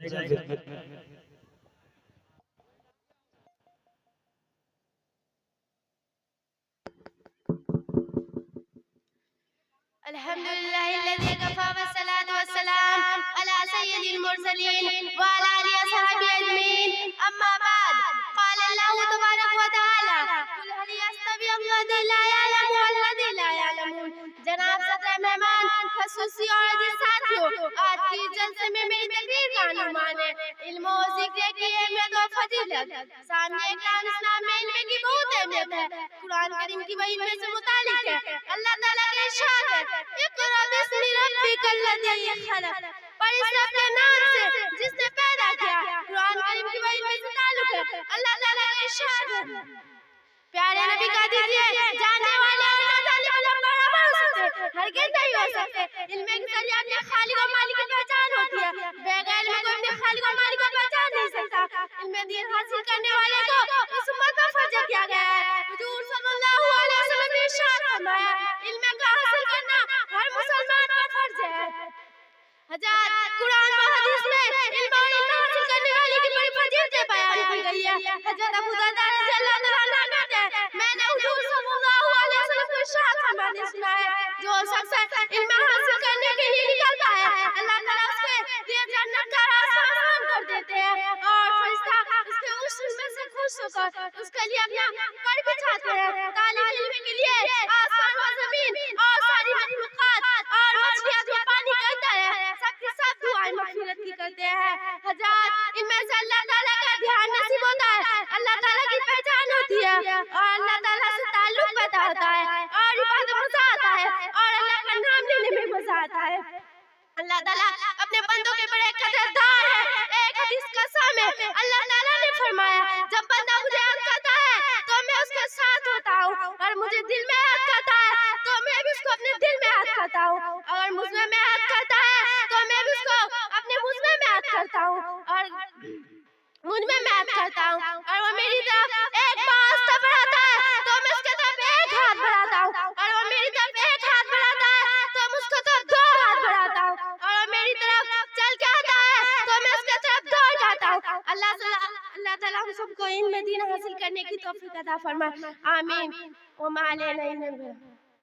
جائیں گے. الحمد لله الذي كفى والصلاة والسلام على سيد المرسلين وعلى آله وصحبه أجمعين. أما بعد، قال الله تبارك وتعالى: قل هل يستوي الذي لا يعلم والذي لا يعلمون. جناب صدر مہمان، خصوصی اور عزیز ساتھیوں، آج کی جلسے میں میری تقریر کا عنوان ہے علم و ذکر کی اہمیت و فضیلت. سامنے اکرام اسلام میں علم کی بہت اہمیت ہے. قرآن کریم کی وحی میں سے متعلق ہے. اللہ تعالیٰ کا ارشاد ہے: اقرأ باسم ربک الذی خلق. پر اس رب کے نام سے جس نے پیدا کیا. قرآن کریم کی وحی میں سے تعلق ہے. اللہ تعالیٰ کا ارشاد ہے: پیارے نبی کا دیجئے جاننے والے اور نہ جاننے والے بڑا بڑھ سکتے ہرگز نہیں ہو سکتے. علم کے ذریعے اپنے خالق و مالک کی پہچان ہوتی ہے. بغیر علم کو اپنے خالق و مالک کو پہچان نہیں سکتا. علم دین حاصل کرنے والے کو اس امت پر فرض کیا گیا ہے. حضور صلی اللہ علیہ وسلم نے ارشاد فرمایا: علم کا حاصل کرنا ہر مسلمان پر فرض ہے. حضرات، قرآن و حدیث میں علم اور علم حاصل کرنے والے کی بڑی فضیلتیں بیان کی گئی ہے. حضرت ابو درداء رضی اللہ عنہ کہتے ہیں: میں نے حضور صلی اللہ علیہ وسلم کو ارشاد فرماتے سنا ہے: جو شخص علم حاصل کرنے کے لیے نکلتا ہے، اللہ تعالیٰ اس کے لیے جنت کا راستہ آسان کر دیتے ہیں اور فرشتہ اس کے اس علم سے خوش ہو کر اس کے لیے اپنا پر بچھاتے ہیں. طالب علم کے لیے آسمان و زمین اور ساری مخلوقات اور مچھلیاں جو پانی کے اندر ہے سب کی سب دعائیں مغفرت کی کرتے ہیں. حضرات، ان میں سے اللہ تعالیٰ کا دھیان نصیب ہوتا ہے، اللہ تعالیٰ کی پہچان ہوتی ہے اور اللہ تعالیٰ سے تعلق پیدا ہوتا ہے اور عبادت مزہ آتا ہے اور اللہ کا نام لینے میں مزہ آتا ہے. اللہ تعالیٰ اپنے بندوں کے بڑے قدردار ہے. ایک حدیث قسم ہے، اللہ تعالیٰ نے فرمایا: جب بندہ مجھے یاد کرتا ہے تو میں اس کے ساتھ ہوتا ہوں، اور مجھے دل میں یاد کرتا ہے تو میں بھی اس کو اپنے دل میں یاد کرتا ہوں، اور مجھ میں یاد کرتا ہے تو میں بھی اس کو اپنے مجھ میں یاد کرتا ہوں، اور مجھ میں یاد کرتا ہوں. اور وہ میری طرف ایک پاس بڑھاتا ہے تو میں اس کے طرف ایک ہاتھ بڑھاتا ہوں، اور وہ میری طرف ایک ہاتھ بڑھاتا ہے تو میں اس کے طرف دو ہاتھ بڑھاتا ہوں، اور وہ میری طرف چل کے آتا ہے تو میں اس کے طرف دوڑ جاتا ہوں. اللہ تعالیٰ ہم سب کو علم دین حاصل کرنے کی توفیق عطا فرمائے. آمین. وما علینا الا البلاغ.